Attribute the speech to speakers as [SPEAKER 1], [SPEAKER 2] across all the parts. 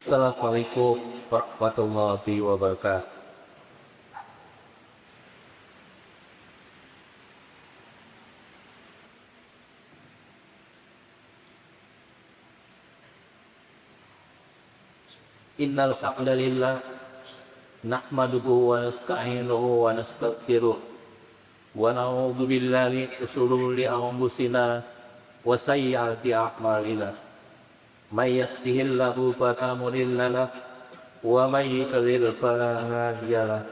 [SPEAKER 1] Assalamualaikum warahmatullahi wabarakatuh. Innal hamdalillah nahmaduhu wa nasta'inuhu wa nastaghfiruh wa na'udzu billahi min shururi anfusina wa sayyiati a'malina. May yahdihillahu fala mudilla lahu wa may yudlil fala hadiya lahu.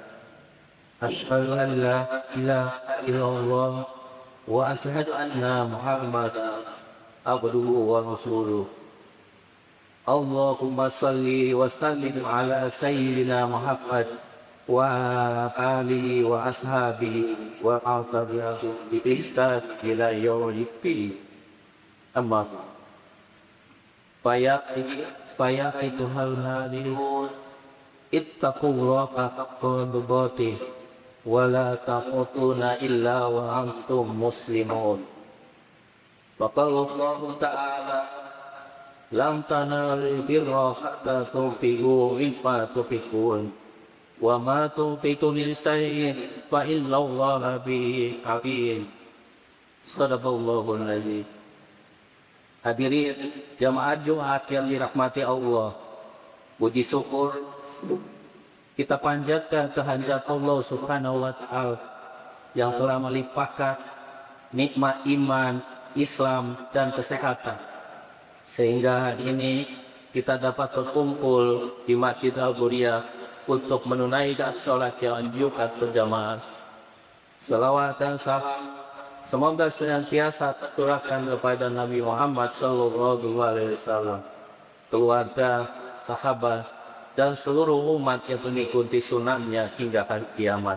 [SPEAKER 1] Asyhadu an la ilaha illallah wa asyhadu anna Muhammadan abduhu wa rasuluh. Allahumma salli wa sallim ala sayyidina Muhammad wa alihi wa ashabihi wa tabi'ahum bi ihsan ila yaumiddin. Amma faya ayyuhal hadirin ittaqullaha haqqa tuqatih wa la tamutunna illa wa antum muslimun. Qala Allah Ta'ala lam tanalul birra hatta tunfiqu mimma tuhibbun wa ma tunfiqu min shay'in fa innallaha bihi alim. Shadaqallahul azim. Hadirin jamaah Jumat yang dirahmati Allah, puji syukur kita panjatkan kehadirat Allah Subhanahu wa Ta'ala yang telah melimpahkan nikmat iman, Islam dan kesehatan, sehingga hari ini kita dapat berkumpul di Masjid Al-Ghuriyah untuk menunaikan sholat yang Jumat berjamaah. Salawat dan salam semoga senantiasa tercurahkan kepada Nabi Muhammad SAW, keluarga, sahabat, dan seluruh umat yang mengikuti sunnahnya hingga hari kiamat.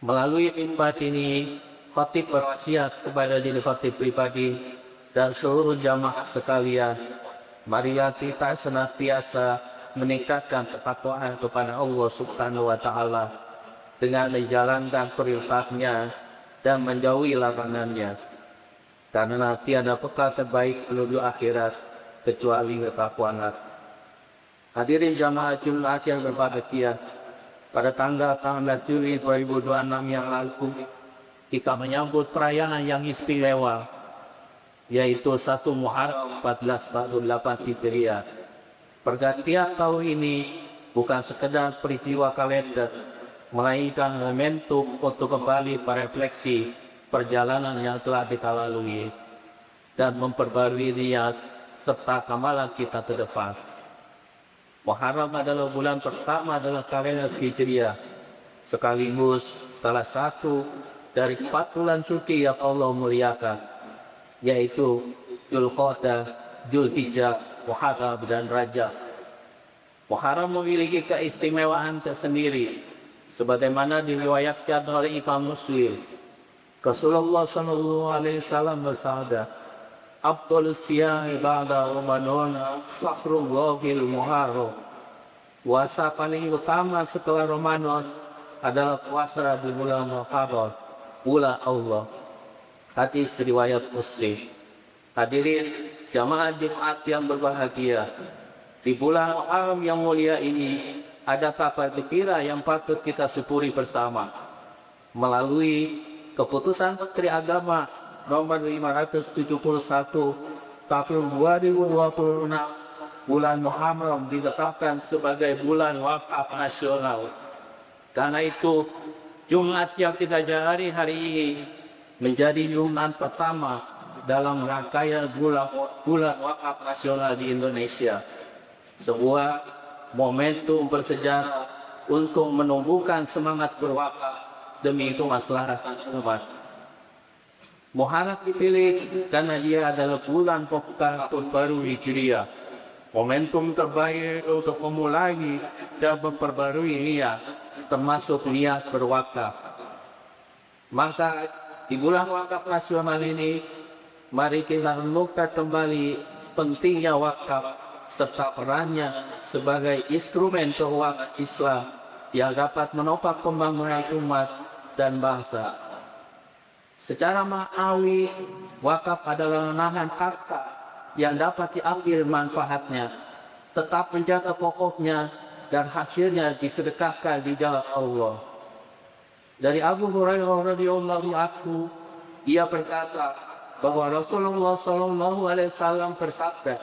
[SPEAKER 1] Melalui mimbar ini, khatib berwasiat kepada diri khatib pribadi dan seluruh jamaah sekalian, marilah kita senantiasa meningkatkan ketakwaan kepada Allah Subhanahu wa Ta'ala dengan menjalankan perintahnya dan menjauhi larangannya, karena tiada bekal terbaik menuju akhirat kecuali ketakwaan. Hadirin jamaah Jumat yang berbahagia, pada tanggal 18 Juli 2026 yang lalu kita menyambut perayaan yang istimewa, yaitu 1 Muharram 1448 Hijriah. Pergantian tahun ini bukan sekedar peristiwa kalender, melainkan momentum untuk kembali merefleksi perjalanan yang telah kita lalui dan memperbarui niat serta kamalan kita ke depan. Muharram adalah bulan pertama dalam kalender Hijriah, sekaligus salah satu dari 4 bulan suci yang Allah muliakan, yaitu Dzulqa'dah, Dzulhijjah, Muharram, dan Rajab. Muharram memiliki keistimewaan tersendiri, sebagaimana diriwayatkan oleh Imam Muslim. Rasulullah SAW bersabda, "Afdhalus siyami ba'da Ramadan shahrullahil Muharram." Puasa paling utama setelah Ramadan adalah puasa di bulan Muharram, bulan Allah. Hadis riwayat Muslim. Hadirin jamaah Jumat yang berbahagia, di bulan Muharram yang mulia ini ada tata tertib yang patut kita syukuri bersama. Melalui keputusan Menteri Agama nomor 571 tahun 2026, bulan Muharram ditetapkan sebagai bulan wakaf nasional. Karena itu, Jumat yang kita jalani hari ini menjadi Jumat pertama dalam rangkaian bulan wakaf nasional di Indonesia. Sebuah momentum bersejarah untuk menumbuhkan semangat berwakaf demi kemaslahatan umat. Muharram dipilih karena dia adalah bulan pembukaan tahun baru Hijriah, momentum terbaik untuk memulai dan memperbarui niat, termasuk niat berwakaf. Maka di bulan wakaf nasional ini, mari kita renungkan kembali pentingnya wakaf serta perannya sebagai instrumen keuangan Islam yang dapat menopang pembangunan umat dan bangsa. Secara maknawi, wakaf adalah lahan harta yang dapat diambil manfaatnya tetap menjaga pokoknya dan hasilnya disedekahkan di jalan Allah. Dari Abu Hurairah radhiyallahu anhu, ia berkata bahwa Rasulullah sallallahu alaihi wasallam bersabda,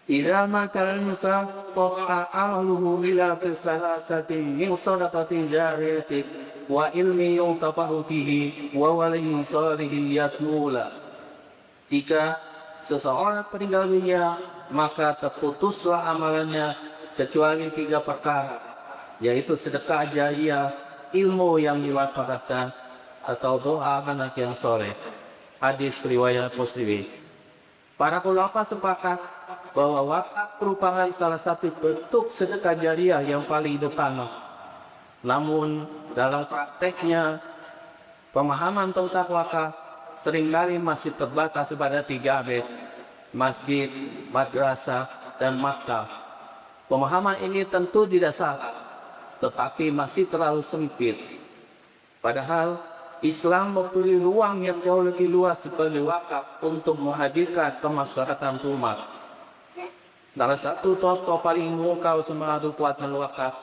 [SPEAKER 1] "Idza mata al-insan ta'a ahluhu ila salasati min sadaqatin jariyatin wa ilmi yuntafahu bihi wa waliyyin shalihin yatmula." Jika seseorang meninggal dunia, maka terputuslah amalannya kecuali 3 perkara, yaitu sedekah jariyah, ilmu yang dimanfaatkan, atau doa anak yang soleh. Hadis riwayat Muslim. Para ulama sepakat bahwa wakaf merupakan salah satu bentuk sedekah jariyah yang paling utama. Namun dalam prakteknya, pemahaman tentang wakaf seringkali masih terbatas pada 3 abad: masjid, madrasah, dan maktab. Pemahaman ini tentu tidak salah, tetapi masih terlalu sempit. Padahal Islam memberi ruang yang jauh lebih luas sebagai wakaf untuk menghadirkan kemaslahatan umat. Salah satu contoh paling mengukau semangat kekuatan wakaf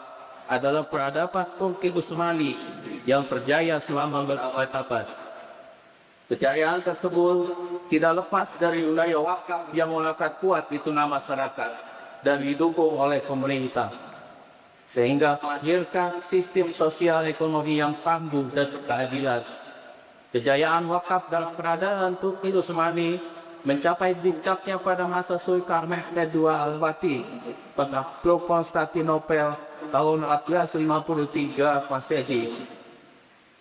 [SPEAKER 1] adalah peradaban Turki Utsmani yang berjaya selama berabad-abad. Kejayaan tersebut tidak lepas dari wilayah wakaf yang melekat kuat di tengah masyarakat dan didukung oleh pemerintah, sehingga melahirkan sistem sosial ekonomi yang tangguh dan berkeadilan. Kejayaan wakaf dalam peradaban Turki Utsmani mencapai puncaknya pada masa Sultan Mehmed II Al-Fatih penakluk Konstantinopel tahun 1453 Masehi.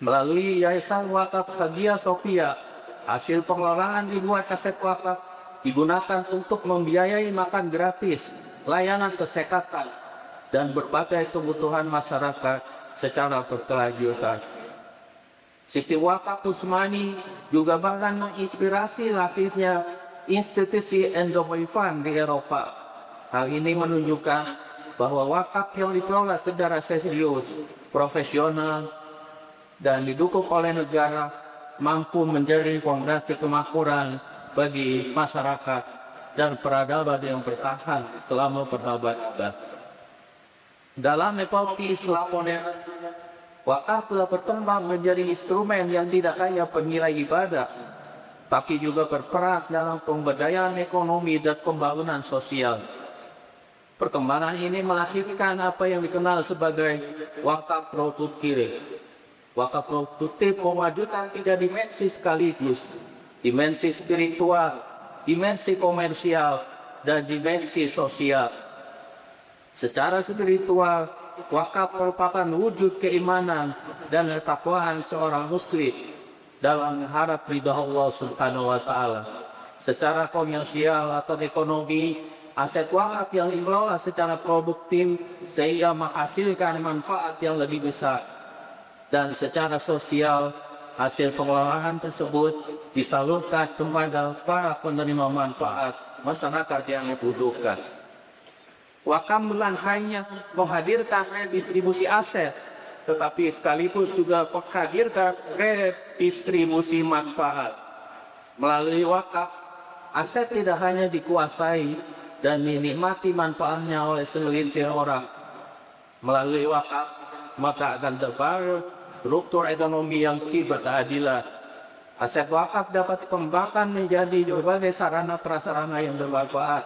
[SPEAKER 1] Melalui Yayasan Wakaf Hagia Sophia, hasil pengelolaan ribuan aset wakaf digunakan untuk membiayai makan gratis, layanan kesehatan, dan berbagai kebutuhan masyarakat secara berkelanjutan. Sistem wakaf Utsmani juga bahkan menginspirasi lahirnya institusi endowment fund di Eropa. Hal ini menunjukkan bahwa wakaf yang dikelola secara serius, profesional, dan didukung oleh negara mampu menjadi fondasi kemakmuran bagi masyarakat dan peradaban yang bertahan selama berabad-abad. Dalam epoki Islam modern, wakaf telah berkembang menjadi instrumen yang tidak hanya bernilai ibadah, tapi juga berperan dalam pemberdayaan ekonomi dan pembangunan sosial. Perkembangan ini melahirkan apa yang dikenal sebagai wakaf produktif. Wakaf produktif mewujudkan 3 dimensi sekaligus: dimensi spiritual, dimensi komersial, dan dimensi sosial. Secara spiritual, wakaf merupakan wujud keimanan dan ketakwaan seorang muslim dalam mengharap ridha Allah Subhanahu wa Ta'ala. Secara komersial atau ekonomi, aset wakaf yang dikelola secara produktif sehingga menghasilkan manfaat yang lebih besar. Dan secara sosial, hasil pengelolaan tersebut disalurkan kepada para penerima manfaat masyarakat yang membutuhkan. Wakaf bukan hanya menghadirkan redistribusi aset, tetapi sekaligus juga menghadirkan redistribusi manfaat. Melalui wakaf, aset tidak hanya dikuasai dan dinikmati manfaatnya oleh segelintir orang. Melalui wakaf, maka akan terbangun struktur ekonomi yang berkeadilan. Aset wakaf dapat dikembangkan menjadi berbagai sarana prasarana yang bermanfaat,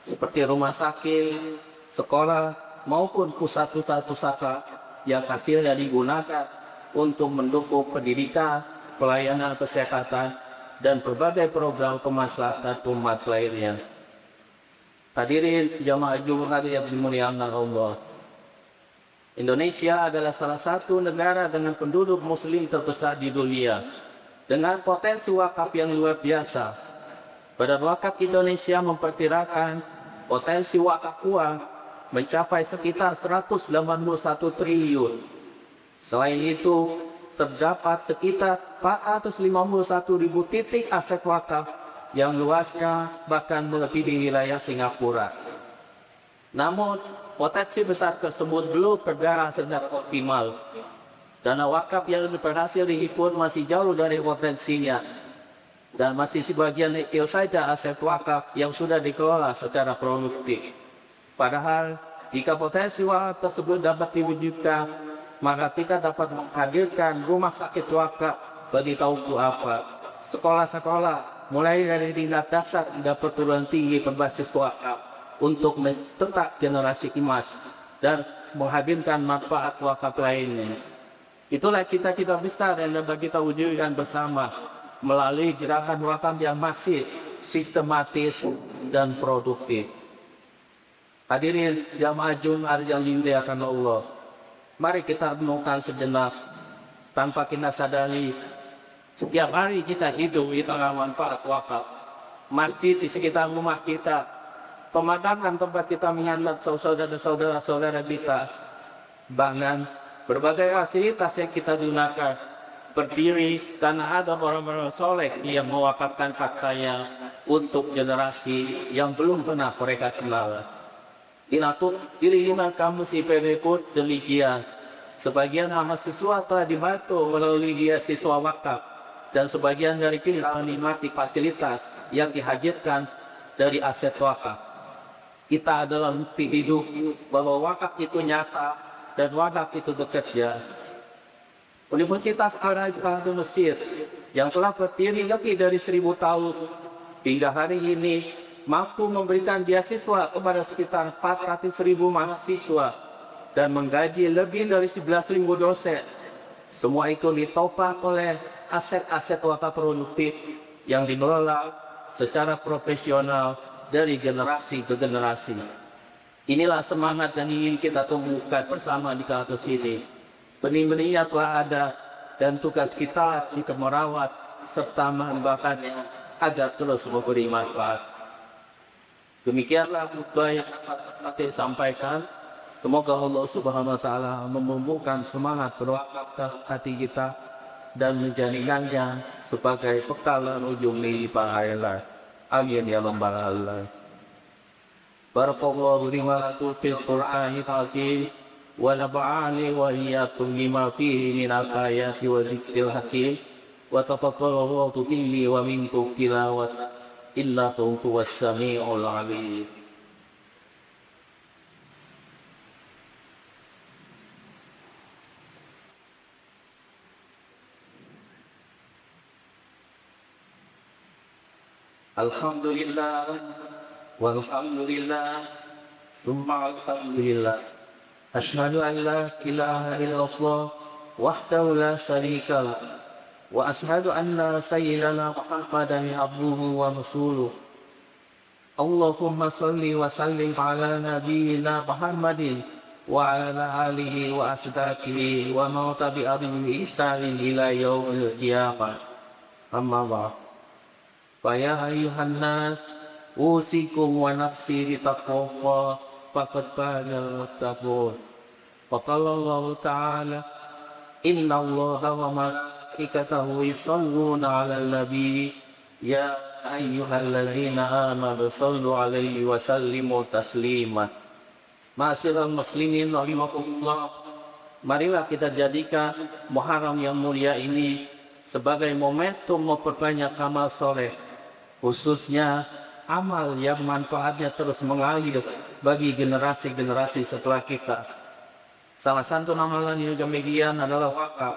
[SPEAKER 1] seperti rumah sakit, sekolah, maupun pusat-pusat pusaka yang hasilnya digunakan untuk mendukung pendidikan, pelayanan kesehatan, dan berbagai program kemaslahatan umat lainnya. Hadirin jamaah Jumat yang dimuliakan Allah, Indonesia adalah salah satu negara dengan penduduk muslim terbesar di dunia, dengan potensi wakaf yang luar biasa. Badan Wakaf Indonesia memperkirakan potensi wakaf uang mencapai sekitar 181 triliun. Selain itu, terdapat sekitar 451.000 titik aset wakaf yang luasnya bahkan melebihi wilayah Singapura. Namun, potensi besar tersebut belum tergarap secara optimal. Dana wakaf yang berhasil dihimpun masih jauh dari potensinya. dan masih sebagian kecil saja aset wakaf yang sudah dikelola secara produktif. Padahal jika potensi wakaf tersebut dapat diwujudkan, maka kita dapat menghadirkan rumah sakit wakaf bagi kaum duafa, sekolah-sekolah mulai dari tingkat dasar hingga perguruan tinggi berbasis wakaf untuk mencetak generasi emas dan menghadirkan manfaat wakaf lainnya. Itulah cita-cita besar yang dapat kita wujudkan bersama melalui gerakan wakaf yang masif, sistematis, dan produktif. Hadirin jamaah Jumat yang dimuliakan Allah, mari kita renungkan sejenak. Tanpa kita sadari, setiap hari kita hidup di tengah manfaat wakaf. Masjid di sekitar rumah kita, pemakaman tempat kita menyandat saudara-saudara kita, bahkan berbagai fasilitas yang kita gunakan berdiri karena ada orang-orang soleh yang mewakafkan hartanya untuk generasi yang belum pernah mereka kenal. Inatut diriman kamu si berikut demikian. Sebagian mahasiswa telah dibantu melalui beasiswa wakaf dan sebagian dari kita menikmati fasilitas yang dihadirkan dari aset wakaf. Kita adalah bukti hidup bahwa wakaf itu nyata dan wakaf itu bekerja. Universitas Al-Azhar di Mesir yang telah berdiri lebih dari 1000 tahun hingga hari ini mampu memberikan beasiswa kepada sekitar 400.000 mahasiswa dan menggaji lebih dari 11.000 dosen. Semua itu ditopang oleh aset-aset wakaf produktif yang dikelola secara profesional dari generasi ke generasi. Inilah semangat yang ingin kita temukan bersama di kampus ini. Benih-benihnya telah ada dan tugas kita untuk merawat serta mengembangkannya agar terus memberi manfaat. Demikianlah khutbah yang dapat saya sampaikan. Semoga Allah Subhanahu wa taala menumbuhkan semangat berwakaf dalam hati kita dan menjadikannya sebagai bekal dan ujung di pahala. Amin ya rabbal alamin. Barakallahu li wa lakum fil Qur'anil azim. ونفعني وإياكم بما فيه من الآيات والذكر الحكيم وتفضل الله مني ومنكم تلاوة إنه هو السميع العليم. Alhamdulillah walhamdulillah thumma alhamdulillah. Asyhadu an la ilaha illallah wahdahu la syarika lah wa asyhadu anna sayyidana Muhammadan abduhu wa rasuluh. Allahumma salli wa sallim ala nabiyyina Muhammadin wa ala alihi wa ashabihi wa man tabi'ahum bi ihsanin ila yaumil qiyamah. Amma ba'd. Fa ya ayyuhan nas usikum wa nafsi bi taqwa faqad bana taqwa. Faqala Allah Ta'ala inna Allah wa malaikatahu yusalluna 'alan nabi ya ayyuhalladzina amanu sallu 'alaihi wa sallimu taslima. Ma'asyiral muslimin rahimakumullah, marilah kita jadikan Muharram yang mulia ini sebagai momentum memperbanyak amal soleh, khususnya amal yang manfaatnya terus mengalir bagi generasi-generasi setelah kita. Salah satu amalan yang demikian adalah wakaf.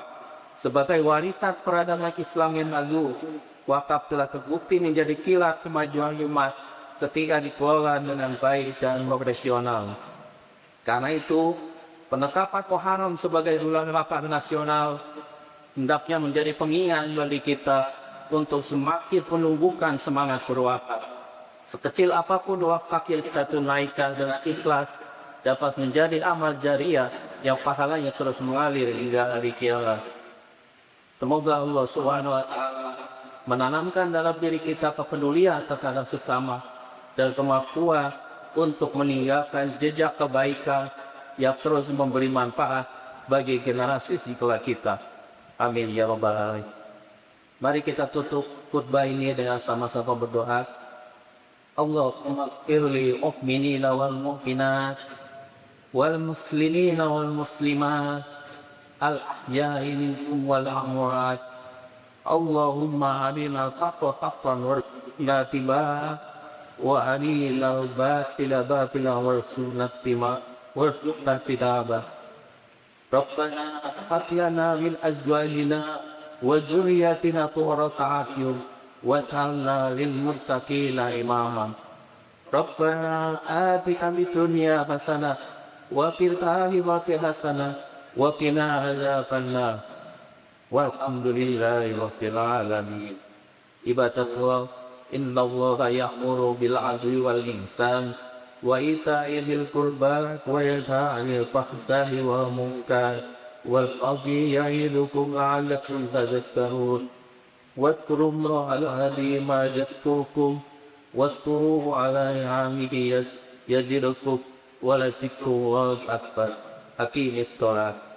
[SPEAKER 1] Sebagai warisan peradaban Islam yang lalu, wakaf telah terbukti menjadi kilat kemajuan umat ketika dikelola dengan baik dan profesional. Karena itu, penetapan Muharram sebagai bulan wakaf nasional hendaknya menjadi pengingat bagi kita untuk semakin menumbuhkan semangat berwakaf. Sekecil apapun wakaf yang kita tunaikan dengan ikhlas dapat menjadi amal jariah yang pahalanya terus mengalir hingga hari kiamat. Semoga Allah Subhanahu wa taala menanamkan dalam diri kita kepedulian terhadap sesama dan kemampuan untuk meninggalkan jejak kebaikan yang terus memberi manfaat bagi generasi setelah kita. Amin ya rabbal alamin. Mari kita tutup khutbah ini dengan sama-sama berdoa. Allahumma ighfirli mu'minina wal mu'minat wal muslimina wal muslimat al ahya'i minhum wal amwat اللهم أرنا الحق حقا وارزقنا اتباعه وأرنا الباطل باطلا وارزقنا اجتنابه ربنا هب لنا من أزواجنا وذرياتنا قرة أعين واجعلنا للمتقين إماما ربنا آتنا في الدنيا حسنة وفي الآخرة حسنة وقنا عذاب النار والحمد لله رب العالمين عباد الله إن الله يأمر بالعدل والإحسان وإيتاء ذي القربى وينهى عن الفحشاء والمنكر والبغي يعظكم لعلكم تذكرون واذكروا الله العظيم يذكركم واشكروه على نعمه يزدكم ولذكر الله أكبر أقيم الصلاة